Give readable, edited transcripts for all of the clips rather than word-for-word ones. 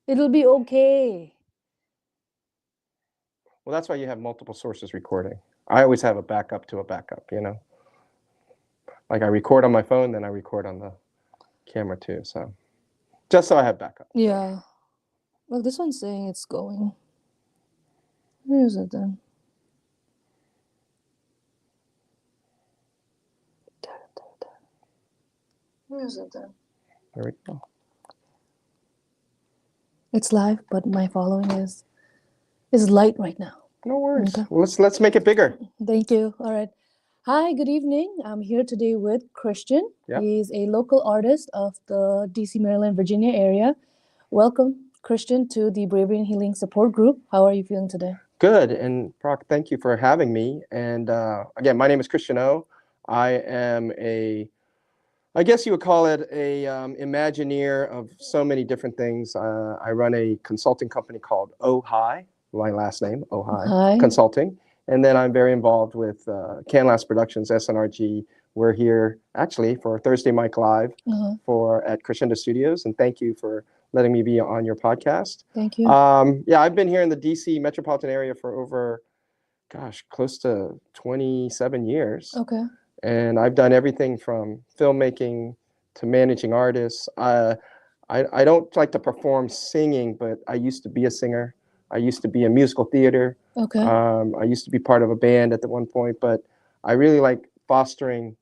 It'll be okay. Well, that's why you have multiple sources recording. I always have a backup to a backup, you know? Like I record on my phone, then I record on the camera too. So just so I have backup. Yeah. Well, this one's saying it's going. Where is it then? Where is it then? There we go. It's live, but my following is light right now. No worries. Okay. Well, let's make it bigger. Thank you. All right. Hi, good evening. I'm here today with Christian. Yeah. He's a local artist of the DC, Maryland, Virginia area. Welcome, Christian, to the Bravery and Healing Support Group. How are you feeling today? Good. And Prak, thank you for having me. And again, my name is Christian O. I am I guess you would call it a Imagineer of so many different things. I run a consulting company called Hi, my last name, Hi Hi. Consulting. And then I'm very involved with Canlas Productions, SNRG. We're here actually for Thursday Mic Live at Crescendo Studios. And thank you for letting me be on your podcast. Thank you. Yeah, I've been here in the DC metropolitan area for over, close to 27 years. Okay. And I've done everything from filmmaking to managing artists. I don't like to perform singing, but I used to be a singer. I used to be in musical theater. Okay. I used to be part of a band at the one point, but I really like fostering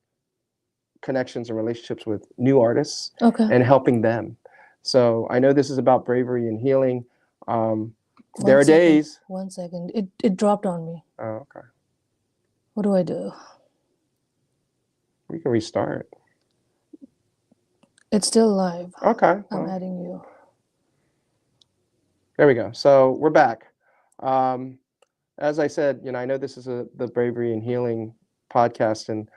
connections and relationships with new artists and helping them. So I know this is about bravery and healing. There are days. 1 second. It dropped on me. Oh, okay. What do I do? We can restart. It's still live. Okay. I'm adding you. There we go. So we're back. As I said, I know this is the Bravery and Healing podcast, and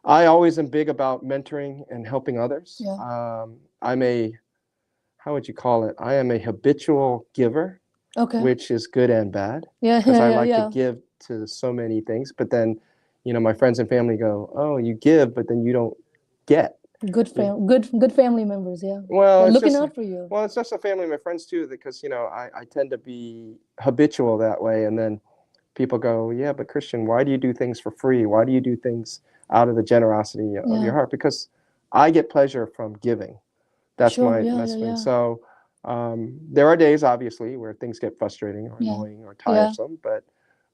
I always am big about mentoring and helping others. Yeah. How would you call it? I am a habitual giver, which is good and bad. Yeah. Because I like to give to so many things, but then, my friends and family go, "Oh, you give, but then you don't get." Good family members, yeah. Well, they're looking out for you. Well, it's just a family, my friends too, because I tend to be habitual that way, and then people go, "Yeah, but Christian, why do you do things for free? Why do you do things out of the generosity of your heart?" Because I get pleasure from giving. That's my thing. So there are days, obviously, where things get frustrating or annoying or tiresome, but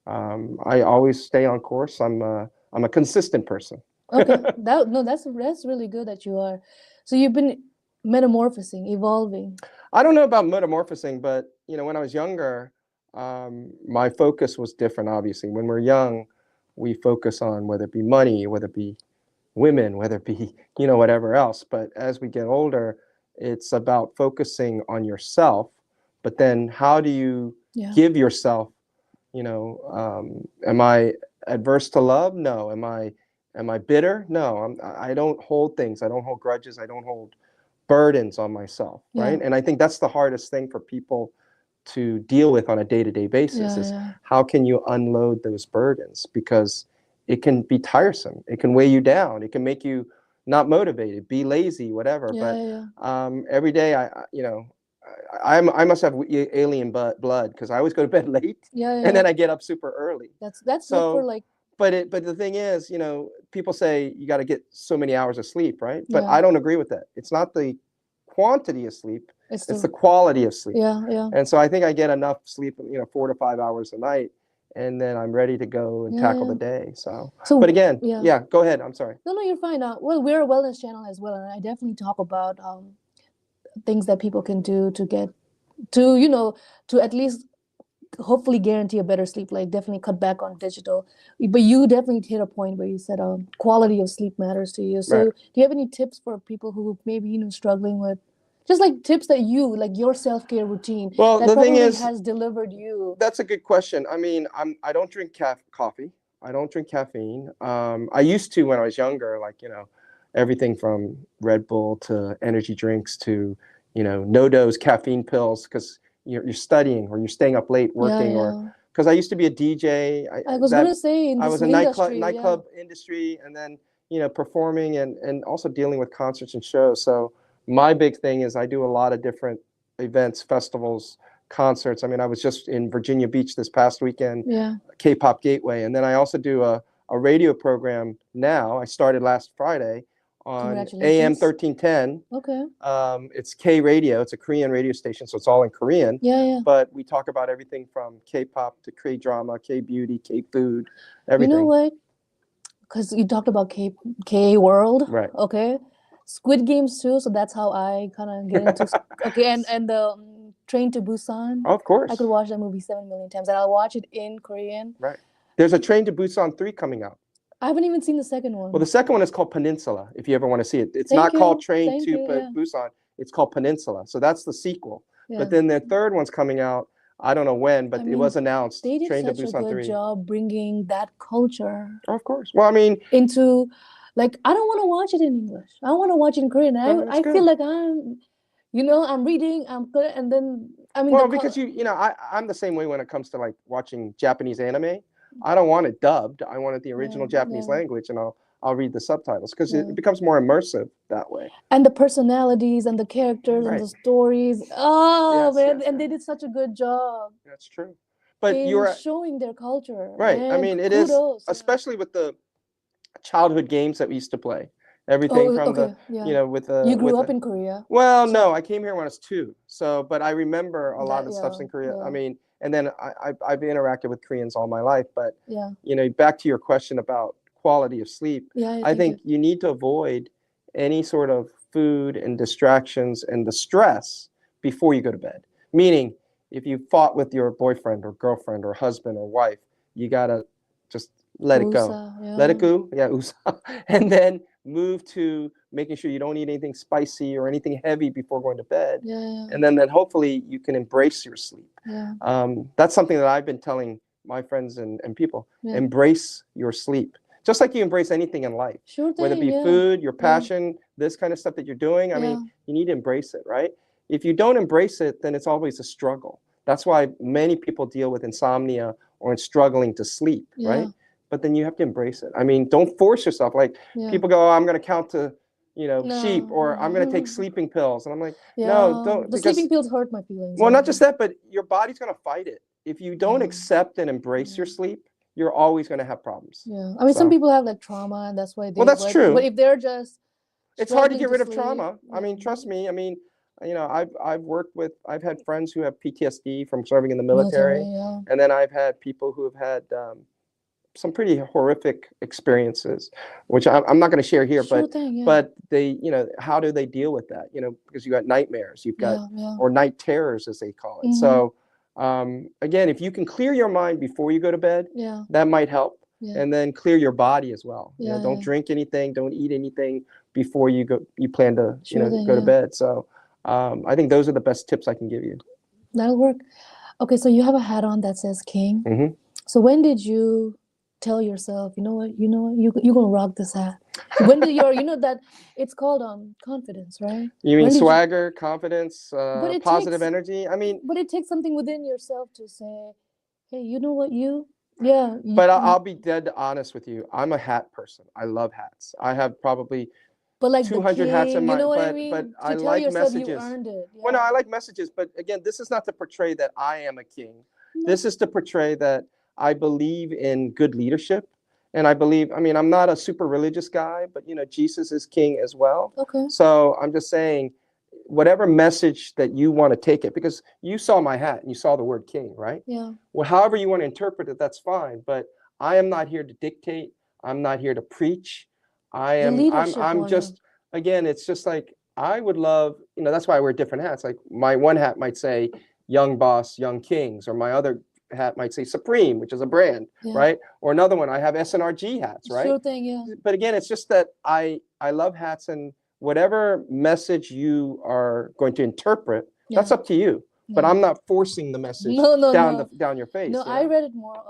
I always stay on course. I'm a consistent person. Okay, that's really good that you are. So you've been metamorphosing, evolving. I don't know about metamorphosing, but when I was younger, my focus was different. Obviously, when we're young, we focus on whether it be money, whether it be women, whether it be whatever else. But as we get older, it's about focusing on yourself. But then, how do you give yourself? Am I adverse to love? No. Am I bitter? No. I don't hold things. I don't hold grudges. I don't hold burdens on myself, right? And I think that's the hardest thing for people to deal with on a day-to-day basis is how can you unload those burdens, because it can be tiresome. It can weigh you down. It can make you not motivated, be lazy, whatever. Every day I must have alien blood, because I always go to bed late and then I get up super early. That's so, good for like. But the thing is, people say you got to get so many hours of sleep, right? But I don't agree with that. It's not the quantity of sleep; it's the quality of sleep. Yeah. And so I think I get enough sleep, 4 to 5 hours a night, and then I'm ready to go and tackle the day. So but again, go ahead. I'm sorry. No, you're fine. Well, we're a wellness channel as well, and I definitely talk about things that people can do to get to at least hopefully guarantee a better sleep, like definitely cut back on digital. But you definitely hit a point where you said quality of sleep matters to you. So do you have any tips for people who maybe struggling with just like tips that you like your self-care routine that the thing is, has delivered you? That's a good question. I mean, I don't drink coffee. I don't drink caffeine. I used to when I was younger, like everything from Red Bull to energy drinks to no dose caffeine pills, because you're studying or you're staying up late working, or because I used to be a DJ. I was going to say I was a nightclub industry, and then performing and also dealing with concerts and shows. So my big thing is I do a lot of different events, festivals, concerts. I mean, I was just in Virginia Beach this past weekend, Yeah. K-pop Gateway, and then I also do a radio program now. I started last Friday on AM Congratulations. 1310. Okay. It's K radio. It's a Korean radio station, so it's all in Korean. Yeah, yeah. But we talk about everything from K-pop to K-drama, K-beauty, K-food, You know everything. what? Because you talked about K world. Right. Okay. Squid Games too. So that's how I kind of get into. Okay, and the Train to Busan. Of course. I could watch that movie 7 million times, and I'll watch it in Korean. Right. There's a Train to Busan 3 coming out. I haven't even seen the second one. Well, the second one is called Peninsula, if you ever want to see it. It's Thank not you. called Train Thank to you, yeah. Busan. It's called Peninsula. So that's the sequel. Yeah. But then the third one's coming out. I don't know when, but I it mean, was announced. They did Train to such a Busan good 3. job bringing that culture Of course. Well, I mean, into, like, I don't want to watch it in English. I want to watch it in Korean. No, that's I good. feel like I'm reading, and then I mean, well, because I'm the same way when it comes to like watching Japanese anime. I don't want it dubbed. I want it the original Japanese language, and I'll read the subtitles because it becomes more immersive that way. And the personalities and the characters and the stories. Oh, Yes, man, yes, and they did such a good job. That's true. But in showing their culture. Right. Man, I mean, it kudos, is, especially with the childhood games that we used to play. Everything from with the. You grew up in Korea? Well, no, I came here when I was 2. So, but I remember a lot of the stuffs in Korea. Yeah. I mean, and then I've interacted with Koreans all my life. But yeah. Back to your question about quality of sleep. Yeah, I think you need to avoid any sort of food and distractions and the stress before you go to bed. Meaning, if you fought with your boyfriend or girlfriend or husband or wife, you gotta just let it go. Yeah. Let it go. Yeah, and then move to making sure you don't eat anything spicy or anything heavy before going to bed. Yeah. And then hopefully you can embrace your sleep. Yeah. That's something that I've been telling my friends and people. Yeah. Embrace your sleep. Just like you embrace anything in life. Sure thing, whether it be food, your passion, this kind of stuff that you're doing. I mean, you need to embrace it, right? If you don't embrace it, then it's always a struggle. That's why many people deal with insomnia or in struggling to sleep, right? But then you have to embrace it. I mean, don't force yourself. Like people go, oh, I'm going to count to, sheep, or I'm going to take sleeping pills. And I'm like, no, don't. The sleeping pills hurt my feelings. Well, not just that, but your body's going to fight it. If you don't accept and embrace your sleep, you're always going to have problems. Yeah. I mean, some people have like trauma, and that's why they. Well, that's true. But if they're just. It's hard to get rid of trauma. I mean, trust me. I mean, I've had friends who have PTSD from serving in the military. And then I've had people who have had some pretty horrific experiences, which I'm not going to share here, but they, how do they deal with that? Because you got nightmares, you've got, or night terrors as they call it. So again, if you can clear your mind before you go to bed, that might help. And then clear your body as well. Don't drink anything, don't eat anything before you plan to go to bed. So I think those are the best tips I can give you. That'll work. Okay, so you have a hat on that says King. So when did you tell yourself, you know what, you're gonna rock this hat? When did that it's called confidence, right? You mean swagger, confidence, positive energy? I mean, but it takes something within yourself to say, hey, you know what, But I'll be dead honest with you. I'm a hat person. I love hats. I have probably 200 hats in my. But I like messages. You earned it. Well, no, I like messages. But again, this is not to portray that I am a king. This is to portray that I believe in good leadership, and I believe. I mean, I'm not a super religious guy, but Jesus is king as well. Okay. So I'm just saying, whatever message that you want to take it, because you saw my hat and you saw the word king, right? Yeah. Well, however you want to interpret it, that's fine. But I am not here to dictate. I'm not here to preach. I'm just, again, it's just like, I would love, that's why I wear different hats. Like my one hat might say Young Boss, Young Kings, or my other hat might say Supreme, which is a brand, right? Or another one, I have SNRG hats, right? Sure thing, yeah. But again, it's just that I love hats, and whatever message you are going to interpret, that's up to you. But I'm not forcing the message down your face. No, I read it more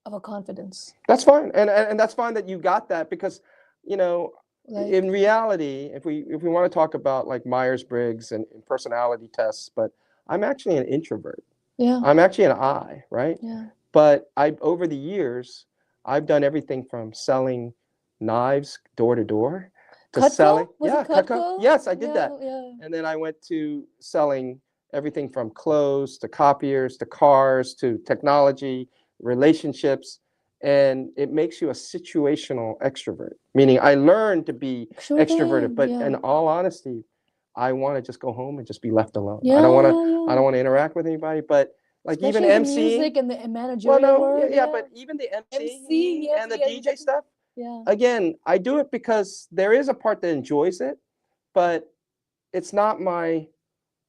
of a confidence. That's fine, and that's fine that you got that, because in reality, if we want to talk about like Myers-Briggs and personality tests, but I'm actually an introvert. Yeah. I'm actually an I, right? Yeah. But over the years, I've done everything from selling knives door to door to selling. Cutco? Was Yeah, it Cutco? Yes, I did Yeah, that. yeah. And then I went to selling everything from clothes to copiers to cars to technology, relationships. And it makes you a situational extrovert, meaning I learned to be Sure extroverted, thing. but Yeah. in all honesty, I want to just go home and just be left alone. I Yeah, don't want to, yeah, I yeah. don't want to interact with anybody, but like even Especially the emceeing, music and the well, managerial no, yeah, work. yeah, Yeah. but even the MCing, emceeing yes, and the yeah, DJ exactly. stuff, Yeah. again, I do it because there is a part that enjoys it, but it's not my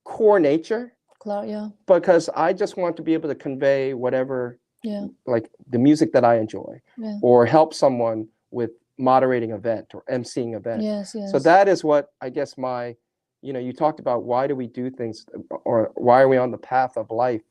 core nature Yeah. because I just want to be able to convey whatever, Yeah. like the music that I enjoy, Yeah. or help someone with moderating event or emceeing event. Yes, So yes. that is what I guess my, you talked about why do we do things or why are we on the path of life?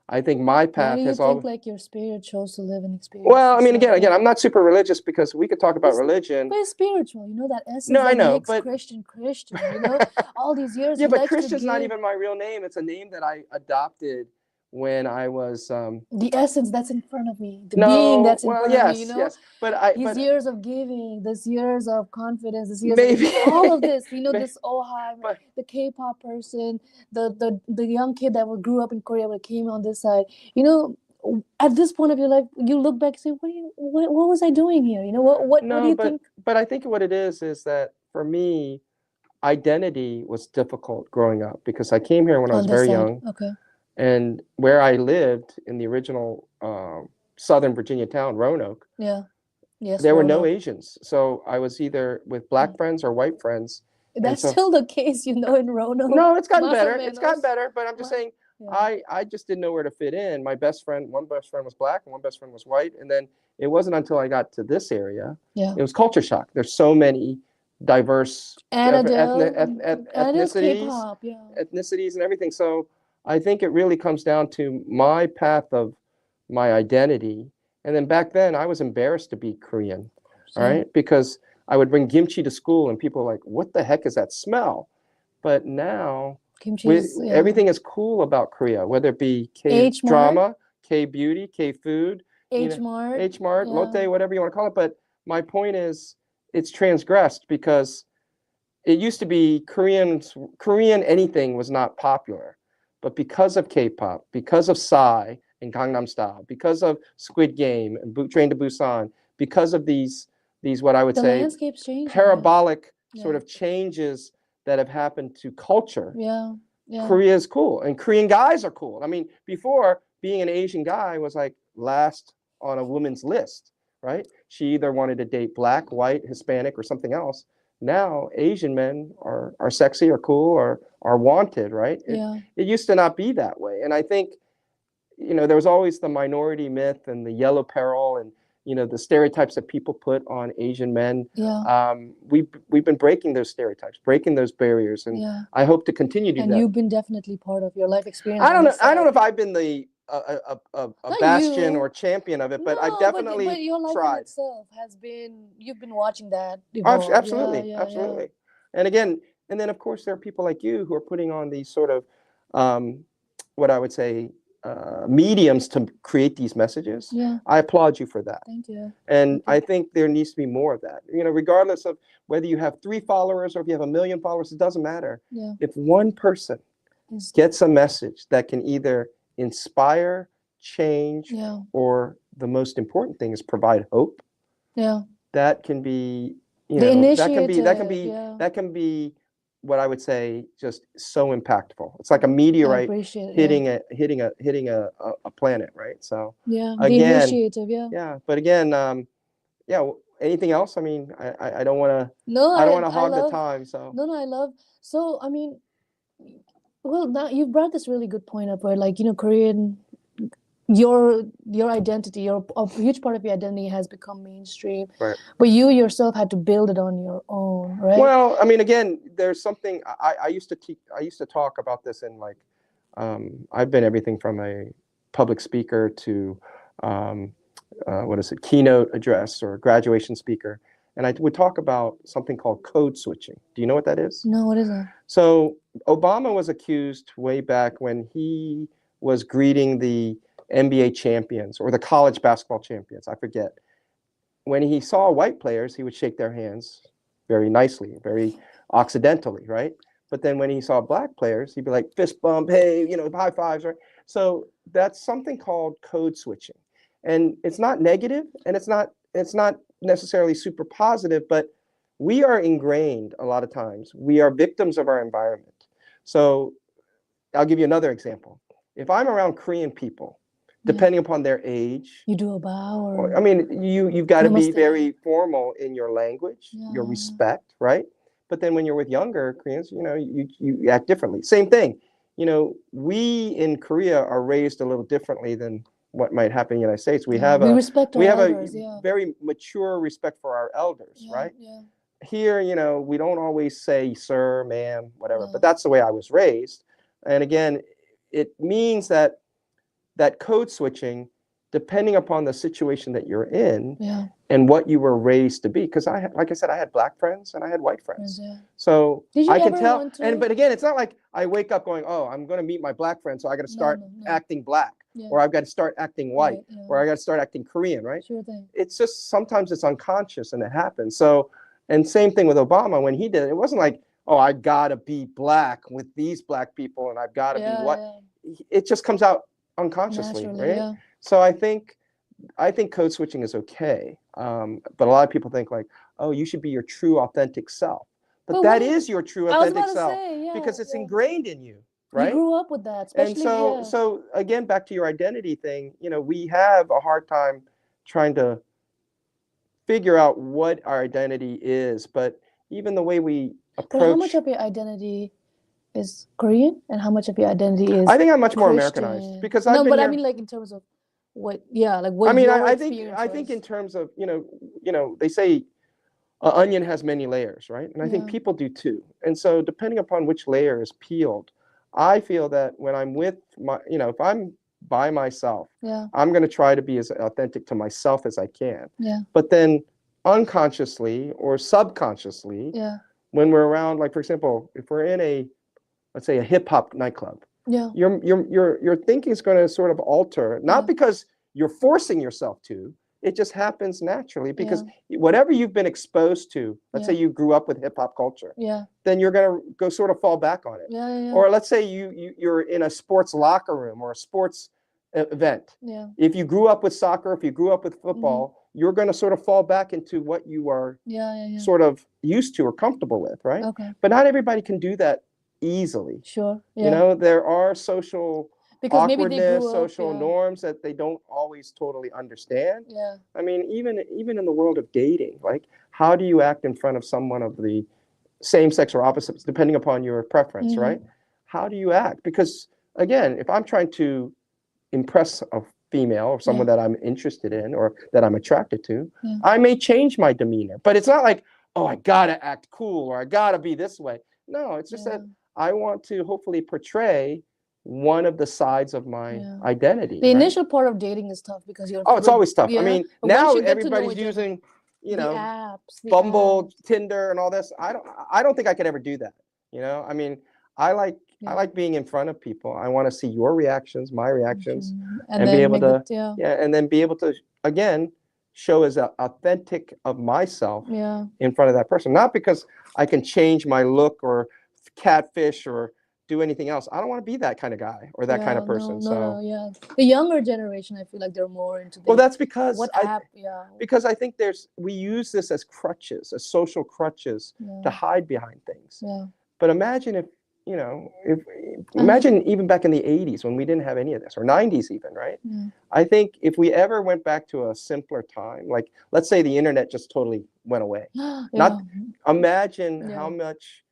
I think my Why do path you has think all. like your spirit chose to live and experience Well, I this mean, stuff? again, Yeah. I'm not super religious because we could talk about religion. But it's spiritual, you know, that No, essence I that know, makes but Christian, you know, all these years yeah, he but likes to Christian's not give even my real name. It's a name that I adopted when I was. the essence that's in front of me, the being No, that's in well, front of me, you yes, know, yes, but these years of giving, this years of confidence, this years of maybe, all of this, you know, this but the K-pop person, the young kid that grew up in Korea but came on this side, you know, at this point of your life, you look back and say, what was I doing here? You know, what do no, you think but I think what it is that for me, identity was difficult growing up because I came here when I was on this very side? young, Okay. and where I lived in the original Southern Virginia town, Roanoke, Yeah. Yes, there were no Roanoke. Asians. So I was either with black friends or white friends. And That's so, still the case, you know, in Roanoke. no, it's gotten Más o better. It's gotten menos. better, but I'm just saying, Yeah. I just didn't know where to fit in. My best friend, one best friend was black and one best friend was white. And then it wasn't until I got to this area, Yeah. it was culture shock. There's so many diverse And Adele. And it is ethnicities, K-pop. Yeah. ethnicities and everything. So I think it really comes down to my path of my identity. And then back then I was embarrassed to be Korean. All Yeah. right. Because I would bring kimchi to school and people were like, what the heck is that smell? But now Kimchi is, yeah. everything is cool about Korea, whether it be K H Mart. drama, K beauty, K food, H Mart. H Mart, Yeah. Lotte, whatever you want to call it. But my point is, it's transgressed because it used to be Korean anything was not popular, but because of K-pop, because of Psy and Gangnam Style, because of Squid Game and Train to Busan, because of these what I would The say landscape's changing. parabolic Yeah. sort of changes that have happened to culture. Yeah. Yeah. Korea is cool, and Korean guys are cool. I mean, before being an Asian guy was like last on a woman's list, right? She either wanted to date black, white, Hispanic, or something else. Now Asian men are sexy or cool or are wanted, right? Yeah. It used to not be that way, and I think there was always the minority myth and the yellow peril and the stereotypes that people put on Asian men. Yeah. We've been breaking those stereotypes, breaking those barriers, and Yeah. I hope to continue to do And that. you've been definitely part of your life experience I on don't know. this I don't side. know if I've been the a Not bastion you. or champion of it, but I've No, but definitely your life in tried. itself has been, you've been watching that evolve. Absolutely, Yeah. absolutely. And again, and then of course there are people like you who are putting on these sort of what I would say mediums to create these messages. Yeah. I applaud you for that. Thank you. And I think there needs to be more of that. Regardless of whether you have 3 followers or if you have 1 million followers, it doesn't matter. Yeah. If one person gets a message that can either inspire, change, Yeah. or the most important thing is provide hope. Yeah. That can be, The initiative, that can be what I would say just so impactful. It's like a meteorite hitting a planet, right? So yeah, the again, initiative, yeah. But again, yeah. Anything else? I mean, I don't want to. No, I don't want to I hog the love. time. So No, I love. So I mean, well, now you brought this really good point up where, like, Korean, your identity, a huge part of your identity has become mainstream, right. but you yourself had to build it on your own, right? Well, I mean, again, there's something I used to teach. I used to talk about this in like, I've been everything from a public speaker to what is it, keynote address or graduation speaker. And I would talk about something called code switching. Do you know what that is? No, what is that? So Obama was accused way back when he was greeting the NBA champions or the college basketball champions, I forget. When he saw white players, he would shake their hands very nicely, very occidentally, right? But then when he saw black players, he'd be like fist bump, hey, high fives, right? So that's something called code switching, and it's not negative, and it's not necessarily super positive, but we are ingrained a lot of times. We are victims of our environment. So I'll give you another example. If I'm around Korean people, depending upon their age, you do a bow, or, I mean, you've got to be namaste. very formal in your language, your Yeah. respect, right? But then when you're with younger Koreans, you act differently. Same thing. We in Korea are raised a little differently than what might happen in the United States. We have we respect our we have elders, a very mature respect for our elders, right? Yeah. Here, we don't always say sir, ma'am, whatever, Yeah. but that's the way I was raised. And again, it means that code switching, depending upon the situation that you're in Yeah. and what you were raised to be. Because like I said, I had black friends and I had white friends. Yeah. So Did you I can ever tell. want to? But again, it's not like I wake up going, oh, I'm going to meet my black friend, so I got to start acting black, or I've got to start acting white, or I got to start acting Korean, right? Sure thing. It's just sometimes it's unconscious and it happens. So, and same thing with Obama when he did it. It wasn't like, oh, I got to be black with these black people and I've got to be what. It just comes out unconsciously, naturally, right? Yeah. So I think code switching is okay, but a lot of people think like, oh, you should be your true, authentic self. But that is your true, authentic self because it's ingrained in you, right? You grew up with that, especially. And so again, back to your identity thing. We have a hard time trying to figure out what our identity is, but even the way we approach. But how much of your identity is Korean, and how much of your identity is? I think I'm much more Americanized because I've been but here. I mean, like in terms of what, like what. I mean, I think in terms of they say an onion has many layers, right? And I think people do too. And so depending upon which layer is peeled, I feel that when I'm with my, if I'm by myself, I'm going to try to be as authentic to myself as I can. Yeah. But then unconsciously or subconsciously, when we're around, like for example, if we're in let's say a hip hop nightclub, your thinking is going to sort of alter, not because you're forcing yourself to. It just happens naturally because whatever you've been exposed to, let's say you grew up with hip hop culture, then you're going to go sort of fall back on it. Or let's say you're in a sports locker room or a sports event. If you grew up with soccer, if you grew up with football, you're going to sort of fall back into what you are sort of used to or comfortable with, right? Okay. But not everybody can do that easily. Sure. There are social because awkwardness, social norms that they don't always totally understand. I mean, even in the world of dating, like how do you act in front of someone of the same sex or opposites, depending upon your preference, right? How do you act? Because again, if I'm trying to impress a female or someone that I'm interested in or that I'm attracted to, I may change my demeanor, but it's not like, oh, I gotta act cool or I gotta be this way. No, it's just that I want to hopefully portray one of the sides of my identity. The initial part of dating is tough because you're. Oh, it's always tough. I mean, now everybody's using, the apps, Bumble, Tinder, and all this. I don't think I could ever do that. I mean, I like being in front of people. I want to see your reactions, my reactions, and be able to and then be able to again show as authentic of myself in front of that person. Not because I can change my look or catfish or do anything else. I don't want to be that kind of guy or that kind of person. The younger generation, I feel like they're more into. Well, that's because because I think we use this as crutches, as social crutches to hide behind things. But imagine if imagine even back in the 80s when we didn't have any of this, or 90s even, right? I think if we ever went back to a simpler time, like let's say the internet just totally went away. Imagine how much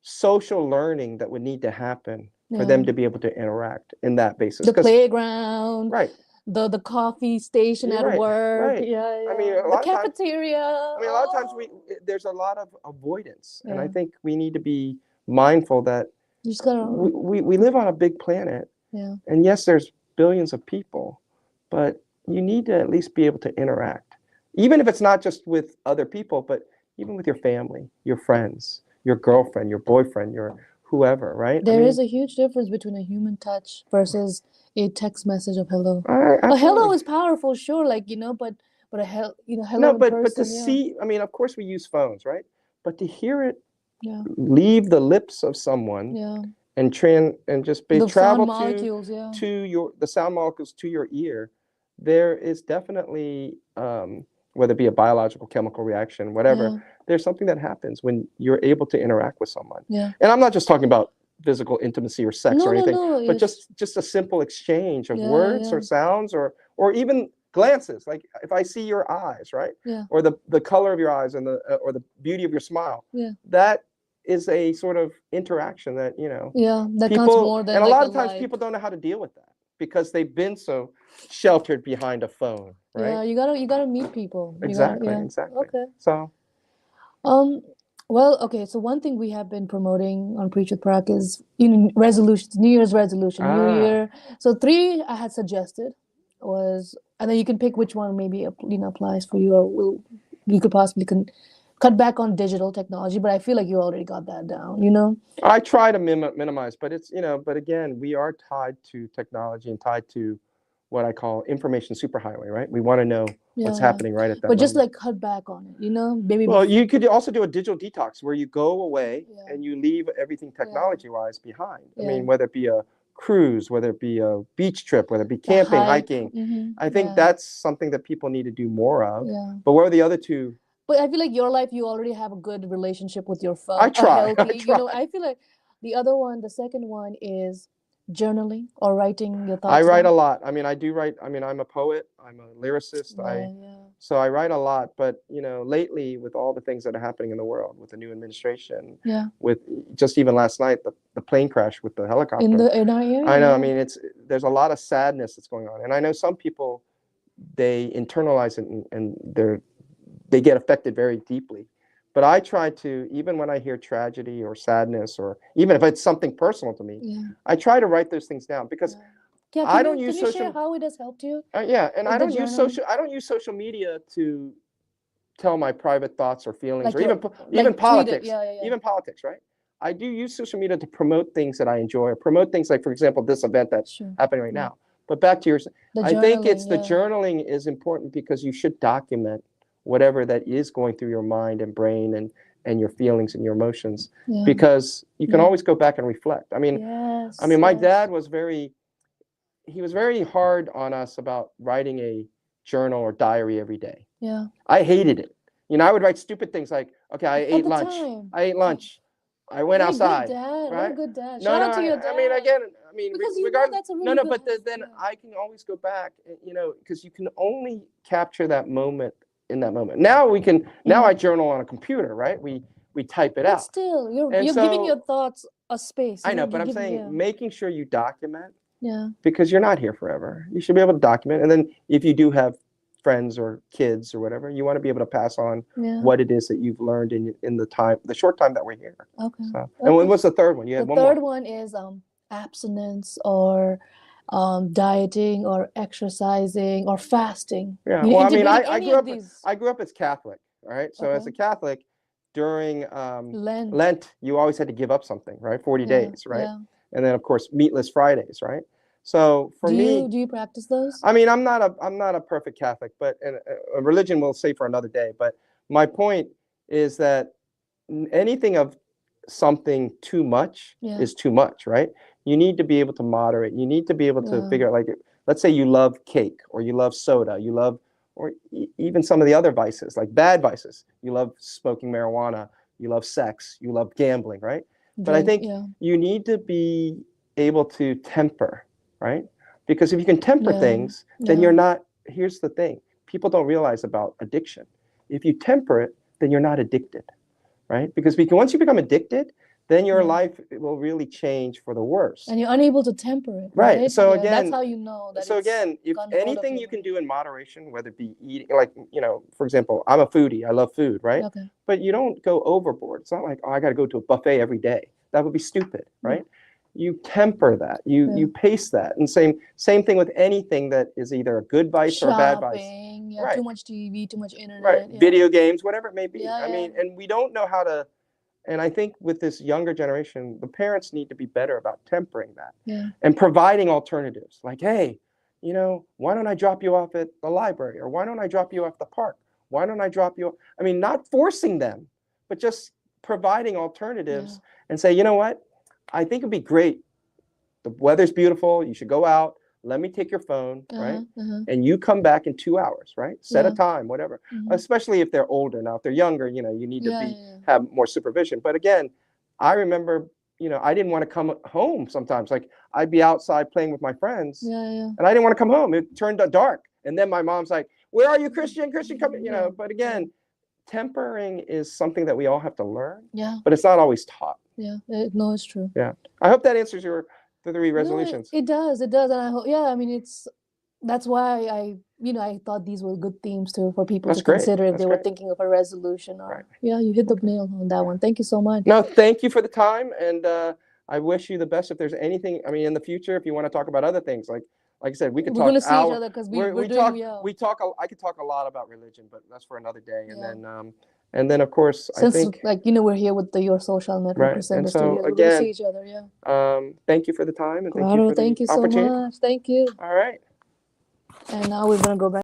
social learning that would need to happen for them to be able to interact in that basis. The playground, right? The coffee station at work, right. I mean, the cafeteria. I mean, a lot of times there's a lot of avoidance, and I think we need to be mindful that you just gotta, we live on a big planet, and yes, there's billions of people, but you need to at least be able to interact, even if it's not just with other people, but even with your family, your friends, your girlfriend, your boyfriend, your whoever, right? There is a huge difference between a human touch versus a text message of hello. A hello is powerful, sure, like but a hello. No, but to see, I mean, of course we use phones, right? but to hear it Yeah. leave the lips of someone Yeah. and just The travel sound molecules, yeah. to the sound molecules to your ear, there is definitely whether it be a biological, chemical reaction, whatever, Yeah. there's something that happens when you're able to interact with someone. Yeah. And I'm not just talking about physical intimacy or sex or No, no, anything, no. but It's just a simple exchange of yeah, words or yeah, sounds or even glances. Like if I see your eyes, right, yeah, or the color of your eyes and the or the beauty of your smile, yeah, that is a sort of interaction that yeah. That counts people, more and than a like lot a of times like. people don't know how to deal with that because they've been so sheltered behind a phone, right? Yeah, you gotta meet people. You gotta, Exactly, yeah. exactly. Okay. So Um, well, okay, so one thing we have been promoting on Preach with Prak is resolutions, New Year's resolution, New ah, Year. So three I had suggested was, and then you can pick which one maybe applies for you, or you could possibly cut back on digital technology. But I feel like you already got that down. I try to minimize, but it's but again, we are tied to technology and tied to what I call information superhighway, right? We want to know what's Yeah, yeah. happening right at that But just moment. like cut back on it, maybe Well, you could also do a digital detox where you go away yeah, and you leave everything yeah, technology-wise behind. I yeah. mean, whether it be a cruise, whether it be a beach trip, whether it be The camping, hike. hiking. I think Yeah, that's something that people need to do more of. yeah. But what are the other two? But I feel like your life, you already have a good relationship with your I phone, a try. I healthy. try. I feel like the other one, the second one is journaling or writing your I thoughts write a down. lot. I mean, I do write. I mean, I'm a poet. I'm a lyricist. Yeah, yeah, So I write a lot. But lately with all the things that are happening in the world, with the new administration, yeah. with just even last night the plane crash with the helicopter. In our area, I know. I yeah, mean, there's a lot of sadness that's going on, and I know some people they internalize it and they get affected very deeply. But I try to, even when I hear tragedy or sadness, or even if it's something personal to me, yeah, I try to write those things down because yeah. Yeah, I can don't you use share social. how it has helped you? Yeah, and Like I the don't use journaling, social. I don't use social media to tell my private thoughts or feelings, like or your even tweet it. politics. Yeah, yeah, yeah. Even politics, right? I do use social media to promote things that I enjoy, or promote things like, for example, this event that's Sure. happening right Yeah. now. But back to yours, The I think it's journaling, the yeah, journaling is important because you should document whatever that is going through your mind and brain and your feelings and your emotions, yeah, because you can yeah. always go back and reflect. Yes, My yes, dad was very hard on us about writing a journal or diary every day. yeah. I hated it. I would write stupid things like, okay, At the time, I ate lunch. I went what a good outside, dad. What a right? good dad. No, Shout no, out to your I mean, dad. again, Because regardless, that's a no, really no, good but then yeah. I can always go back, because you can only capture that moment in that moment. Now I journal on a computer, right? We type it But out. still, you're And giving so your thoughts a space. I know, but You're I'm giving saying yeah, making sure you document, yeah, because you're not here forever. You should be able to document. And then if you do have friends or kids or whatever, you want to be able to pass on yeah. what it is that you've learned in the short time that we're here. Okay, So, and okay. what's the third one? You The had one third more. one is abstinence or dieting or exercising or fasting. Yeah. You Well, I mean, integrating I any grew of up. these? I grew up as Catholic. All right. So as Okay. a Catholic, during Lent. Lent, you always had to give up something, right? 40 Yeah, days, right? yeah. And then of course meatless Fridays, right? So for me, Do you practice those? I mean, I'm not a perfect Catholic, but and a religion we'll say for another day. But my point is that anything of something too much Yeah, is too much, right? You need to be able to moderate. You need to be able to yeah, figure out, like, let's say you love cake or you love soda, or even some of the other vices, like bad vices. You love smoking marijuana, you love sex, you love gambling, right? But I drink. think Yeah, you need to be able to temper, right? Because if you can temper yeah, things, then yeah, you're not, here's the thing people don't realize about addiction. If you temper it, then you're not addicted, right? Because once you become addicted, then your yeah. life will really change for the worse. And you're unable to temper it, Right. right? Yeah, that's how you know that it's If gone hold of anything your you can life. do in moderation, whether it be eating, like, for example, I'm a foodie, I love food, right? Okay. But you don't go overboard. It's not like, oh, I got to go to a buffet every day. That would be stupid, right? You temper that. You pace that. And same thing with anything that is either a good vice or a bad vice. Shopping, yeah, Right. too much TV, too much Right. internet, yeah. Video games, whatever it may be. Yeah, I yeah, mean, and we don't know how to. And I think with this younger generation, the parents need to be better about tempering that yeah, and providing alternatives. Like, hey, why don't I drop you off at the library? Or why don't I drop you off the park? Why don't I drop you? I mean, not forcing them, but just providing alternatives and say, you know what, I think it'd be great. The weather's beautiful. You should go out. Let me take your phone, right? And you come back in 2 hours, right? Set a time, whatever. Especially if they're older. Now, if they're younger, you know, you need to have more supervision. But again, I remember, you know, I didn't want to come home sometimes. Like I'd be outside playing with my friends, and I didn't want to come home. It turned dark, and then my mom's like, "Where are you, Christian? Christian, come!" You know. But again, tempering is something that we all have to learn. But it's not always taught. No, it's true. I hope that answers your the 3 resolutions. No, it does. It does, and I hope. Yeah, I mean, that's why I thought these were good themes for people to consider if they were thinking of a resolution. Or, you hit the nail on that one. Thank you so much. No, thank you for the time, and I wish you the best. If there's anything, I mean, in the future, if you want to talk about other things, like I said, we could talk. We're gonna see each other because we talk. We talk. I could talk a lot about religion, but that's for another day. And then of course, since I think we're here with your social network, and so studios, again, we're gonna see each other. Thank you for the time, and thank you for the opportunity. All right. And now we're gonna go back.